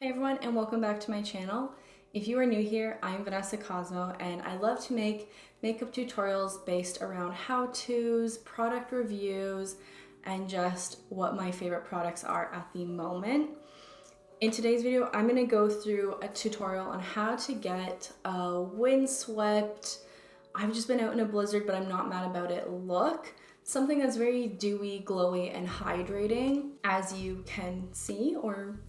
Hey everyone, and welcome back to my channel. If you are new here, I'm Vanessa Cosmo and I love to make makeup tutorials based around how-tos, product reviews, and just what my favorite products are at the moment. In today's video, I'm going to go through a tutorial on how to get a windswept, I've just been out in a blizzard but I'm not mad about it look. Something that's very dewy, glowy, and hydrating, as you can see or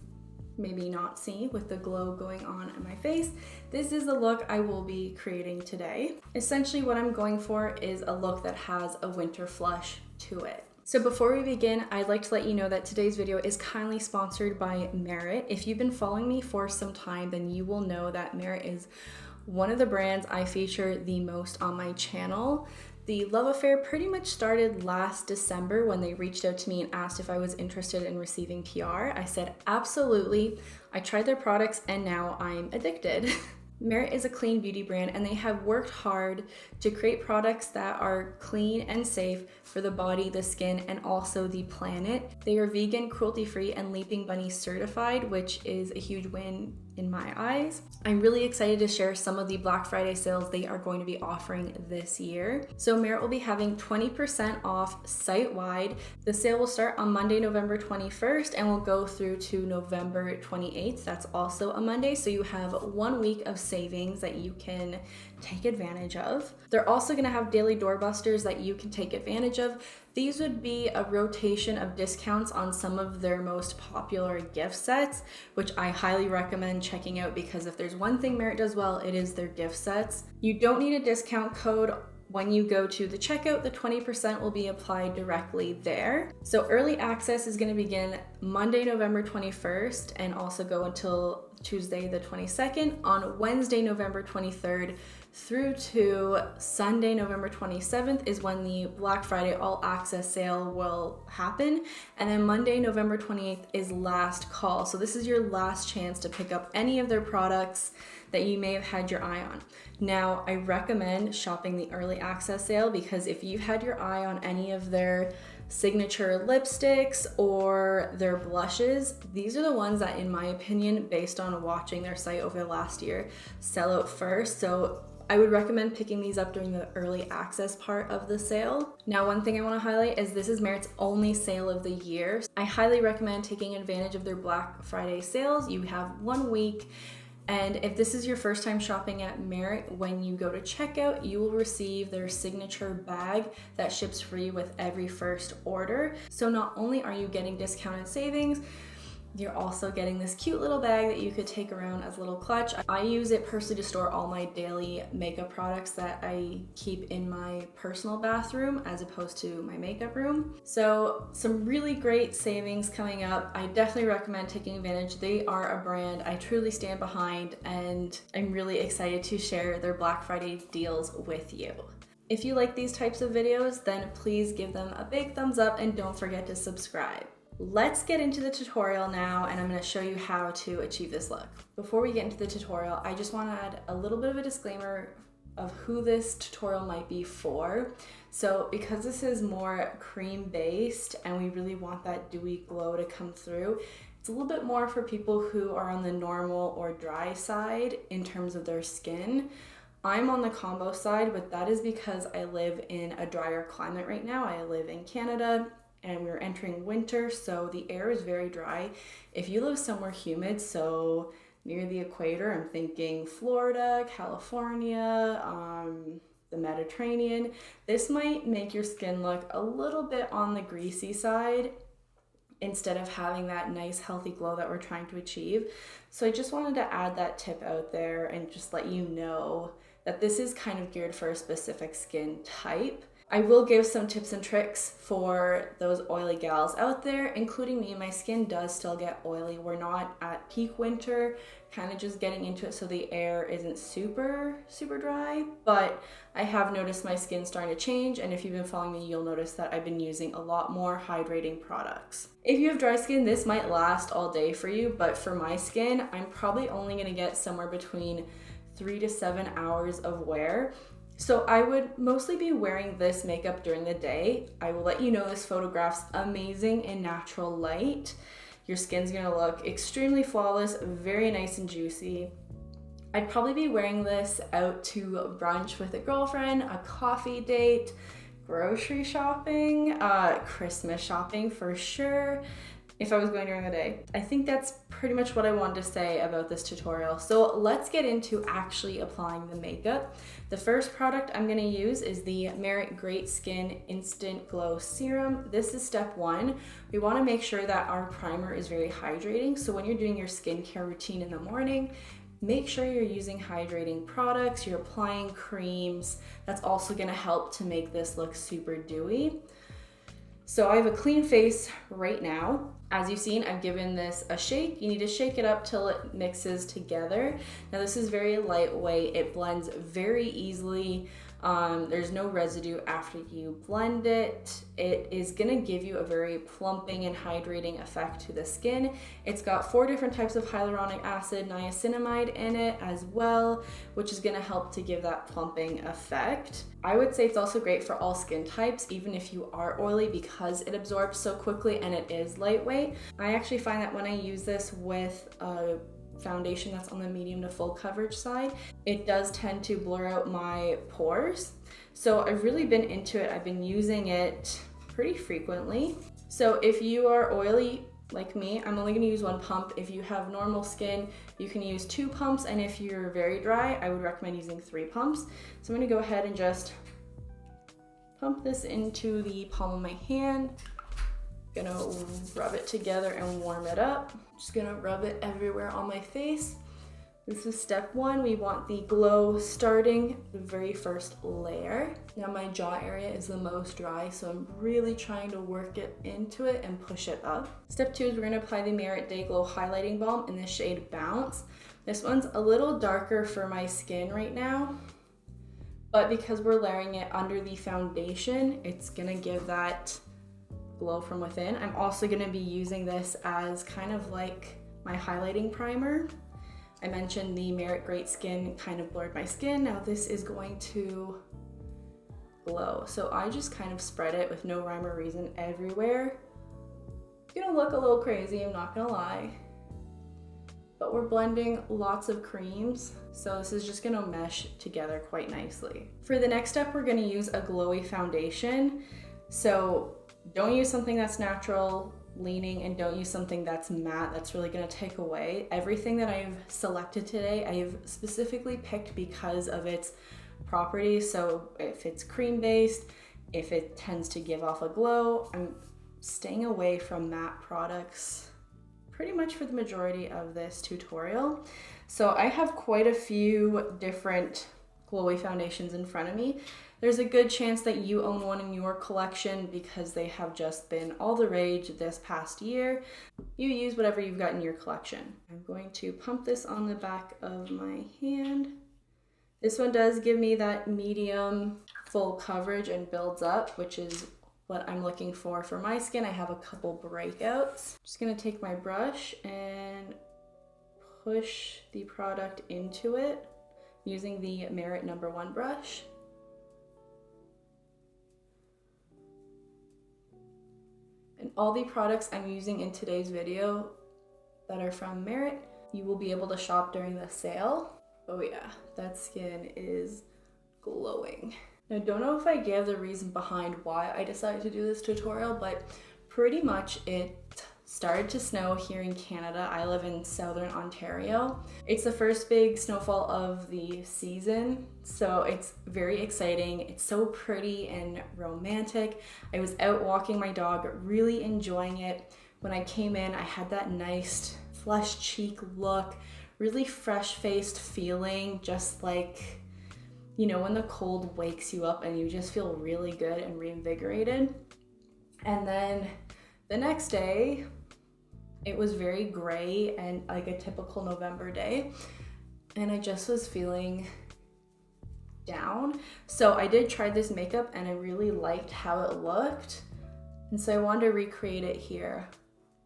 maybe not see with the glow going on my face. This is the look I will be creating today. Essentially what I'm going for is a look that has a winter flush to it. So before we begin, I'd like to let you know that today's video is kindly sponsored by Merit. If you've been following me for some time, then you will know that Merit is one of the brands I feature the most on my channel. The love affair pretty much started last December when they reached out to me and asked if I was interested in receiving PR. I said absolutely. I tried their products and now I'm addicted. Merit is a clean beauty brand and they have worked hard to create products that are clean and safe for the body, the skin, and also the planet. They are vegan, cruelty-free, and Leaping Bunny certified, which is a huge win in my eyes. I'm really excited to share some of the Black Friday sales they are going to be offering this year. So Merit will be having 20% off site-wide. The sale will start on Monday, November 21st and will go through to November 28th. That's also a Monday, so you have 1 week of savings that you can take advantage of. They're also going to have daily doorbusters that you can take advantage of. These would be a rotation of discounts on some of their most popular gift sets, which I highly recommend checking out because if there's one thing Merit does well, it is their gift sets. You don't need a discount code. When you go to the checkout, the 20% will be applied directly there. So early access is going to begin Monday, November 21st and also go until Tuesday the 22nd. On Wednesday, November 23rd through to Sunday, November 27th is when the Black Friday all access sale will happen. And then Monday, November 28th is last call. So this is your last chance to pick up any of their products that you may have had your eye on. Now, I recommend shopping the early access sale because if you've had your eye on any of their signature lipsticks or their blushes, these are the ones that, in my opinion, based on watching their site over the last year, sell out first. So I would recommend picking these up during the early access part of the sale. Now, one thing I want to highlight is this is Merit's only sale of the year. I highly recommend taking advantage of their Black Friday sales. You have 1 week. And if this is your first time shopping at Merit, when you go to checkout, you will receive their signature bag that ships free with every first order. So not only are you getting discounted savings, you're also getting this cute little bag that you could take around as a little clutch. I use it personally to store all my daily makeup products that I keep in my personal bathroom as opposed to my makeup room. So some really great savings coming up. I definitely recommend taking advantage. They are a brand I truly stand behind and I'm really excited to share their Black Friday deals with you. If you like these types of videos, then please give them a big thumbs up and don't forget to subscribe. Let's get into the tutorial now and I'm going to show you how to achieve this look. Before we get into the tutorial, I just want to add a little bit of a disclaimer of who this tutorial might be for. So because this is more cream based and we really want that dewy glow to come through, it's a little bit more for people who are on the normal or dry side in terms of their skin. I'm on the combo side, but that is because I live in a drier climate right now. I live in Canada and we're entering winter, so the air is very dry. If you live somewhere humid, so near the equator, I'm thinking Florida, California, the Mediterranean, this might make your skin look a little bit on the greasy side instead of having that nice healthy glow that we're trying to achieve. So I just wanted to add that tip out there and just let you know that this is kind of geared for a specific skin type. I will give some tips and tricks for those oily gals out there, including me. My skin does still get oily. We're not at peak winter, kind of just getting into it so the air isn't super dry, but I have noticed my skin starting to change, and if you've been following me, you'll notice that I've been using a lot more hydrating products. If you have dry skin, this might last all day for you, but for my skin, I'm probably only gonna get somewhere between 3 to 7 hours of wear. So I would mostly be wearing this makeup during the day. I will let you know this photograph's amazing in natural light. your skin's gonna look extremely flawless, very nice and juicy. I'd probably be wearing this out to brunch with a girlfriend, a coffee date, grocery shopping, Christmas shopping for sure, if I was going during the day. I think that's pretty much what I wanted to say about this tutorial. So let's get into actually applying the makeup. The first product I'm gonna use is the Merit Great Skin Instant Glow Serum. This is step one. We wanna make sure that our primer is very hydrating. So when you're doing your skincare routine in the morning, make sure you're using hydrating products, you're applying creams. That's also gonna help to make this look super dewy. So I have a clean face right now. As you've seen, I've given this a shake. You need to shake it up till it mixes together. Now this is very lightweight. It blends very easily. There's no residue after you blend it. It is gonna give you a very plumping and hydrating effect to the skin. It's got 4 different types of hyaluronic acid, niacinamide in it as well, which is gonna help to give that plumping effect. I would say it's also great for all skin types, even if you are oily, because it absorbs so quickly and it is lightweight. I actually find that when I use this with a foundation that's on the medium to full coverage side, it does tend to blur out my pores. So I've really been into it. I've been using it pretty frequently. So if you are oily like me, I'm only gonna use 1 pump. If you have normal skin, you can use 2 pumps. And if you're very dry, I would recommend using 3 pumps. So I'm gonna go ahead and just pump this into the palm of my hand. Gonna rub it together and warm it up. Just gonna rub it everywhere on my face. This is step 1. We want the glow starting the very first layer. Now my jaw area is the most dry, so I'm really trying to work it into it and push it up. Step 2 is we're gonna apply the Merit Day Glow Highlighting Balm in the shade Bounce. This one's a little darker for my skin right now, but because we're layering it under the foundation, it's gonna give that glow from within. I'm also gonna be using this as kind of like my highlighting primer. I mentioned the Merit Great Skin kind of blurred my skin. Now this is going to glow. So I just kind of spread it with no rhyme or reason everywhere. It's gonna look a little crazy, I'm not gonna lie. But we're blending lots of creams, so this is just gonna mesh together quite nicely. For the next step, we're gonna use a glowy foundation. So don't use something that's natural leaning and don't use something that's matte. That's really gonna take away. Everything that I've selected today, I've specifically picked because of its properties. So if it's cream based, if it tends to give off a glow, I'm staying away from matte products pretty much for the majority of this tutorial. So I have quite a few different glowy foundations in front of me. There's a good chance that you own one in your collection because they have just been all the rage this past year. You use whatever you've got in your collection. I'm going to pump this on the back of my hand. This one does give me that medium full coverage and builds up, which is what I'm looking for my skin. I have a couple breakouts. Just gonna take my brush and push the product into it using the Merit No. 1 brush. And all the products I'm using in today's video that are from Merit, you will be able to shop during the sale. Oh yeah, that skin is glowing. Now, I don't know if I gave the reason behind why I decided to do this tutorial, but pretty much it started to snow here in Canada. I live in southern Ontario. It's the first big snowfall of the season, so it's very exciting. It's so pretty and romantic. I was out walking my dog, really enjoying it. When I came in, I had that nice flush cheek look, really fresh-faced feeling, just like, you know, when the cold wakes you up and you just feel really good and reinvigorated. And then the next day, it was very gray and like a typical November day, and I just was feeling down. So I did try this makeup and I really liked how it looked, and so I wanted to recreate it here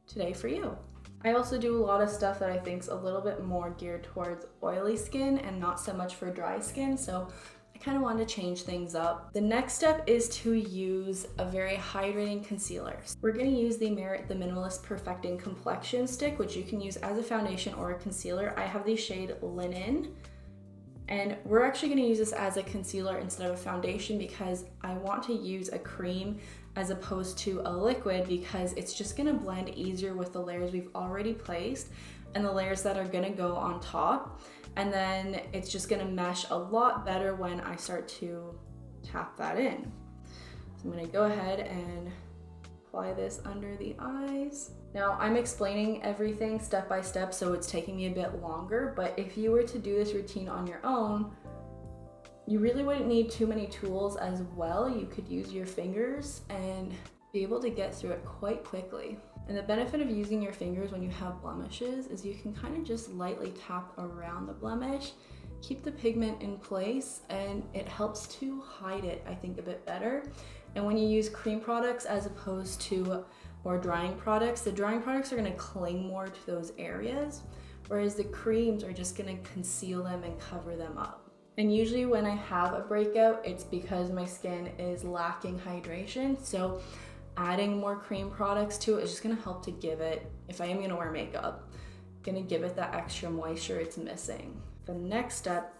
today for you. I also do a lot of stuff that I think is a little bit more geared towards oily skin and not so much for dry skin, so I kind of wanted to change things up. The next step is to use a very hydrating concealer. We're going to use the Merit the Minimalist Perfecting Complexion Stick, which you can use as a foundation or a concealer. I have the shade Linen, and we're actually going to use this as a concealer instead of a foundation because I want to use a cream as opposed to a liquid because it's just going to blend easier with the layers we've already placed and the layers that are going to go on top. And then it's just gonna mesh a lot better when I start to tap that in. So I'm gonna go ahead and apply this under the eyes. Now I'm explaining everything step by step, so it's taking me a bit longer, but if you were to do this routine on your own, you really wouldn't need too many tools as well. You could use your fingers and be able to get through it quite quickly. And the benefit of using your fingers when you have blemishes is you can kind of just lightly tap around the blemish, keep the pigment in place, and it helps to hide it, I think, a bit better. And when you use cream products as opposed to more drying products, the drying products are gonna cling more to those areas, whereas the creams are just gonna conceal them and cover them up. And usually when I have a breakout, it's because my skin is lacking hydration. So adding more cream products to it is just gonna help to give it, if I am gonna wear makeup, gonna give it that extra moisture it's missing. The next step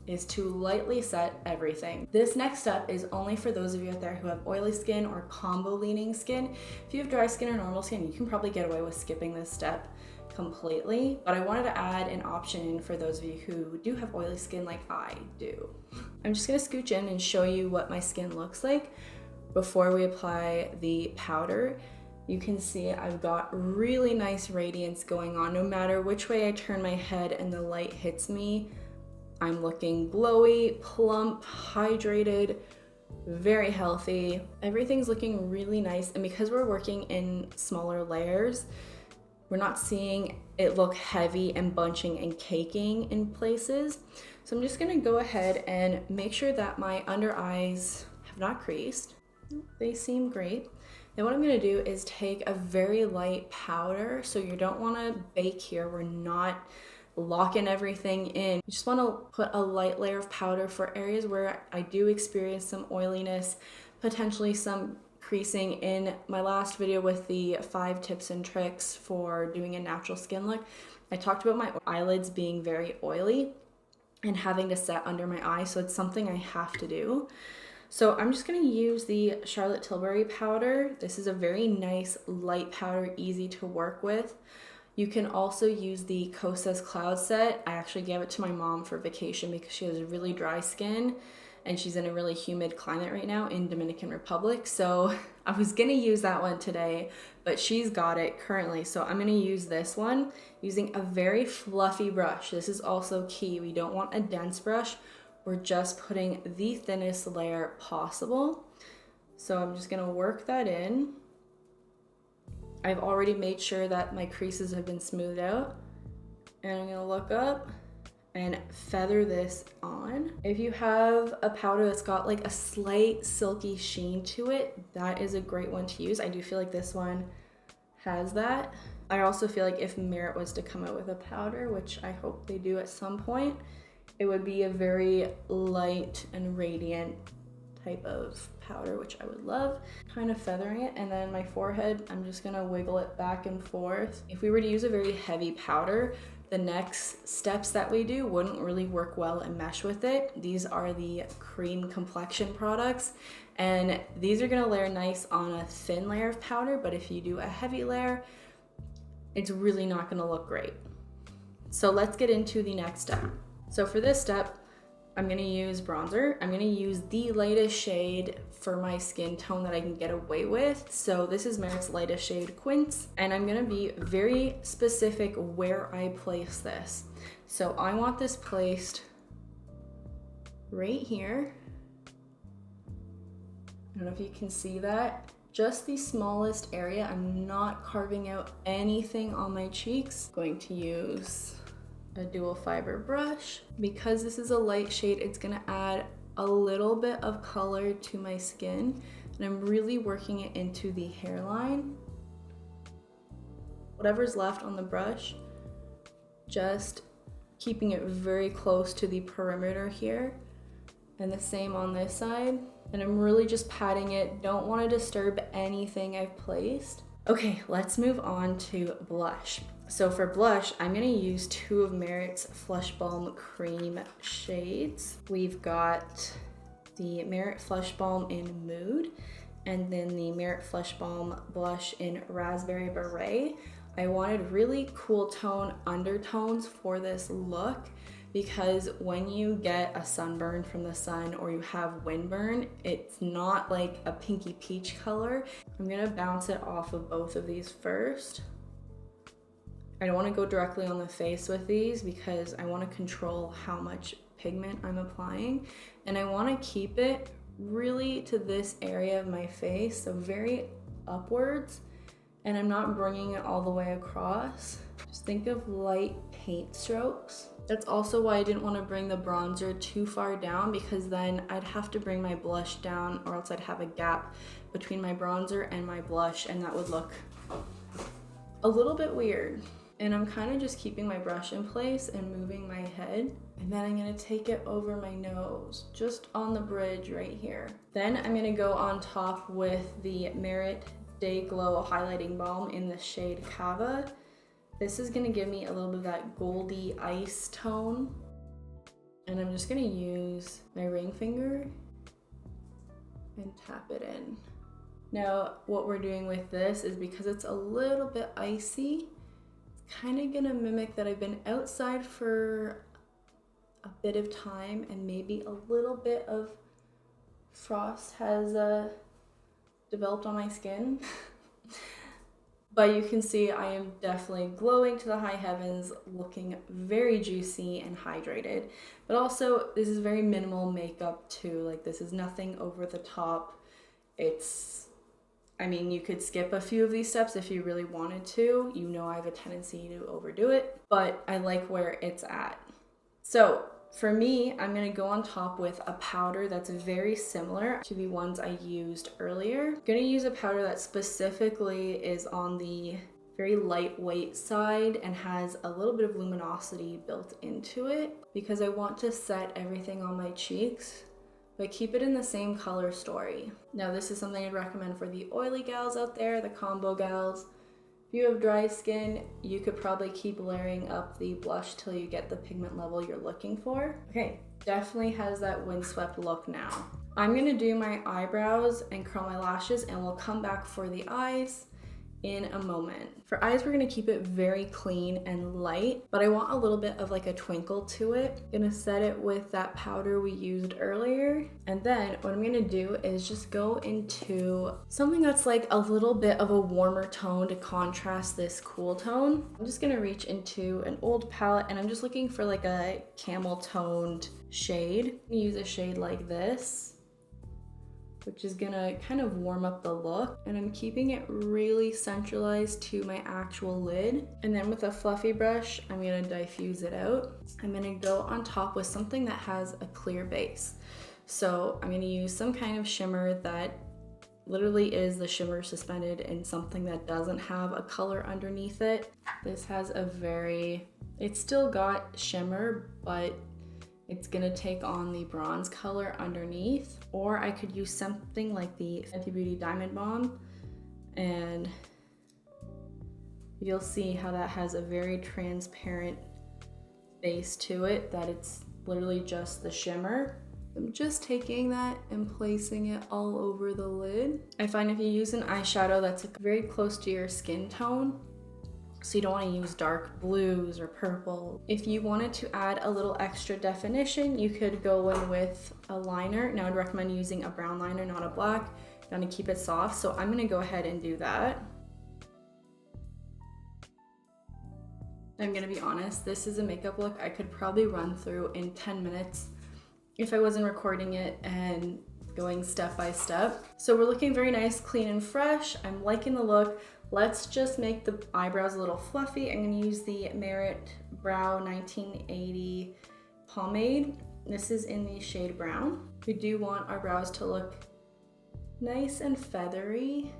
is to lightly set everything. This next step is only for those of you out there who have oily skin or combo leaning skin. If you have dry skin or normal skin, you can probably get away with skipping this step completely, but I wanted to add an option in for those of you who do have oily skin like I do. I'm just gonna scooch in and show you what my skin looks like before we apply the powder. You can see I've got really nice radiance going on. No matter which way I turn my head and the light hits me, I'm looking glowy, plump, hydrated, very healthy. Everything's looking really nice, and because we're working in smaller layers, we're not seeing it look heavy and bunching and caking in places. So I'm just gonna go ahead and make sure that my under eyes have not creased. They seem great. Then what I'm gonna do is take a very light powder. So you don't wanna bake here. We're not locking everything in. You just wanna put a light layer of powder for areas where I do experience some oiliness, potentially some creasing. In my last video with the 5 tips and tricks for doing a natural skin look, I talked about my eyelids being very oily and having to set under my eye. So it's something I have to do. So I'm just gonna use the Charlotte Tilbury powder. This is a very nice light powder, easy to work with. You can also use the Kosas Cloud Set. I actually gave it to my mom for vacation because she has really dry skin and she's in a really humid climate right now in Dominican Republic. So I was gonna use that one today, but she's got it currently. So I'm gonna use this one using a very fluffy brush. This is also key. We don't want a dense brush. We're just putting the thinnest layer possible. So I'm just gonna work that in. I've already made sure that my creases have been smoothed out. And I'm gonna look up and feather this on. If you have a powder that's got like a slight silky sheen to it, that is a great one to use. I do feel like this one has that. I also feel like if Merit was to come out with a powder, which I hope they do at some point, it would be a very light and radiant type of powder, which I would love. Kind of feathering it, and then my forehead, I'm just gonna wiggle it back and forth. If we were to use a very heavy powder, the next steps that we do wouldn't really work well and mesh with it. These are the cream complexion products, and these are gonna layer nice on a thin layer of powder, but if you do a heavy layer, it's really not gonna look great. So let's get into the next step. So for this step, I'm gonna use bronzer. I'm gonna use the lightest shade for my skin tone that I can get away with. So this is Merit's lightest shade, Quince, and I'm gonna be very specific where I place this. So I want this placed right here. I don't know if you can see that. Just the smallest area. I'm not carving out anything on my cheeks. I'm going to use a dual fiber brush. Because this is a light shade, it's gonna add a little bit of color to my skin, and I'm really working it into the hairline. Whatever's left on the brush, just keeping it very close to the perimeter here, And the same on this side. And I'm really just patting it. Don't want to disturb anything I've placed. Okay, let's move on to blush. So for blush, I'm gonna use 2 of Merit's Flush Balm Cream shades. We've got the Merit Flush Balm in Mood, and then the Merit Flush Balm blush in Raspberry Beret. I wanted really cool tone undertones for this look, because when you get a sunburn from the sun or you have windburn, it's not like a pinky peach color. I'm gonna bounce it off of both of these first. I don't wanna go directly on the face with these because I wanna control how much pigment I'm applying, and I wanna keep it really to this area of my face, so very upwards, and I'm not bringing it all the way across. Just think of light paint strokes. That's also why I didn't want to bring the bronzer too far down, because then I'd have to bring my blush down, or else I'd have a gap between my bronzer and my blush, and that would look a little bit weird. And I'm kind of just keeping my brush in place and moving my head. And then I'm gonna take it over my nose, just on the bridge right here. Then I'm gonna go on top with the Merit Day Glow Highlighting Balm in the shade Cava. This is gonna give me a little bit of that goldy ice tone. And I'm just gonna use my ring finger and tap it in. Now, what we're doing with this is, because it's a little bit icy, it's kind of gonna mimic that I've been outside for a bit of time, and maybe a little bit of frost has developed on my skin. But you can see I am definitely glowing to the high heavens, looking very juicy and hydrated. But also, this is very minimal makeup too. Like, this is nothing over the top. I mean, you could skip a few of these steps if you really wanted to. You know I have a tendency to overdo it, but I like where it's at. So for me, I'm gonna go on top with a powder that's very similar to the ones I used earlier. I'm gonna use a powder that specifically is on the very lightweight side and has a little bit of luminosity built into it, because I want to set everything on my cheeks, but keep it in the same color story. Now, this is something I'd recommend for the oily gals out there, the combo gals. If you have dry skin, you could probably keep layering up the blush till you get the pigment level you're looking for. Okay, definitely has that windswept look now. I'm gonna do my eyebrows and curl my lashes, and we'll come back for the eyes in a moment. For eyes, we're gonna keep it very clean and light, but I want a little bit of like a twinkle to it. Gonna set it with that powder we used earlier. And then what I'm gonna do is just go into something that's like a little bit of a warmer tone to contrast this cool tone. I'm just gonna reach into an old palette, and I'm just looking for like a camel toned shade. I'm gonna use a shade like this, which is gonna kind of warm up the look, and I'm keeping it really centralized to my actual lid. And then with a fluffy brush, I'm gonna diffuse it out. I'm gonna go on top with something that has a clear base. So I'm gonna use some kind of shimmer that literally is the shimmer suspended in something that doesn't have a color underneath it. This has it's still got shimmer, but it's gonna take on the bronze color underneath. Or I could use something like the Fenty Beauty Diamond Balm, and you'll see how that has a very transparent base to it, that it's literally just the shimmer. I'm just taking that and placing it all over the lid. I find if you use an eyeshadow that's very close to your skin tone, so you don't want to use dark blues or purple. If you wanted to add a little extra definition, you could go in with a liner. Now I'd recommend using a brown liner, not a black. You want to keep it soft, so I'm gonna go ahead and do that. I'm gonna be honest, this is a makeup look I could probably run through in 10 minutes if I wasn't recording it and going step by step. So we're looking very nice, clean and fresh. I'm liking the look. Let's just make the eyebrows a little fluffy. I'm gonna use the Merit Brow 1980 pomade. This is in the shade brown. We do want our brows to look nice and feathery.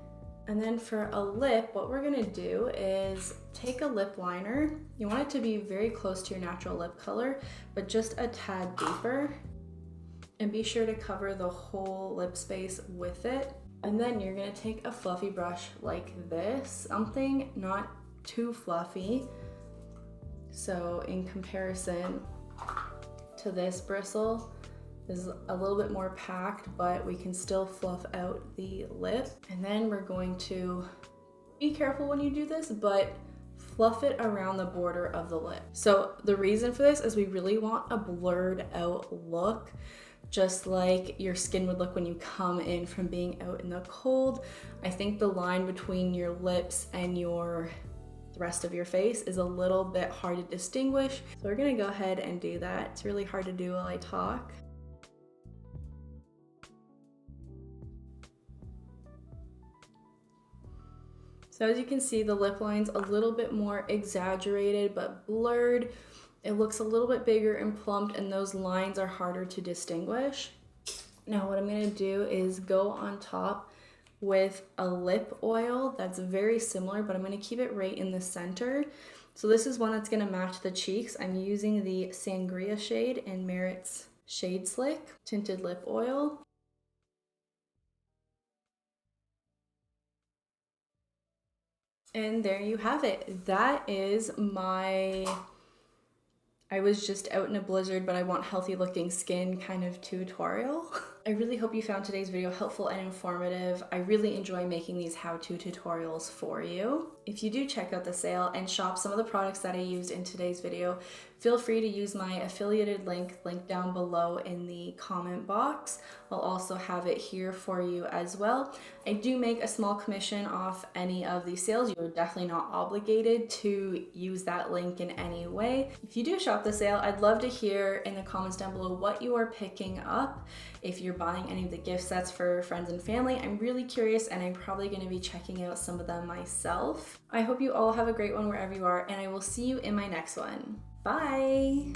And then for a lip, what we're gonna do is take a lip liner. You want it to be very close to your natural lip color, but just a tad deeper. And be sure to cover the whole lip space with it. And then you're gonna take a fluffy brush like this, something not too fluffy. So in comparison to this bristle, is a little bit more packed, but we can still fluff out the lip. And then we're going to be careful when you do this, but fluff it around the border of the lip. So the reason for this is we really want a blurred out look, just like your skin would look when you come in from being out in the cold. I think the line between your lips and the rest of your face is a little bit hard to distinguish. So we're gonna go ahead and do that. It's really hard to do while I talk. So as you can see, the lip line's a little bit more exaggerated but blurred. It looks a little bit bigger and plumped, and those lines are harder to distinguish. Now what I'm gonna do is go on top with a lip oil that's very similar, but I'm gonna keep it right in the center. So this is one that's gonna match the cheeks. I'm using the Sangria shade in Merit's Shade Slick Tinted Lip Oil. And there you have it. That is my, I was just out in a blizzard, but I want healthy looking skin kind of tutorial. I really hope you found today's video helpful and informative. I really enjoy making these how-to tutorials for you. If you do check out the sale and shop some of the products that I used in today's video, feel free to use my affiliated link down below in the comment box. I'll also have it here for you as well. I do make a small commission off any of these sales. You're definitely not obligated to use that link in any way. If you do shop the sale, I'd love to hear in the comments down below what you are picking up. If you're buying any of the gift sets for friends and family, I'm really curious, and I'm probably going to be checking out some of them myself. I hope you all have a great one wherever you are, and I will see you in my next one. Bye!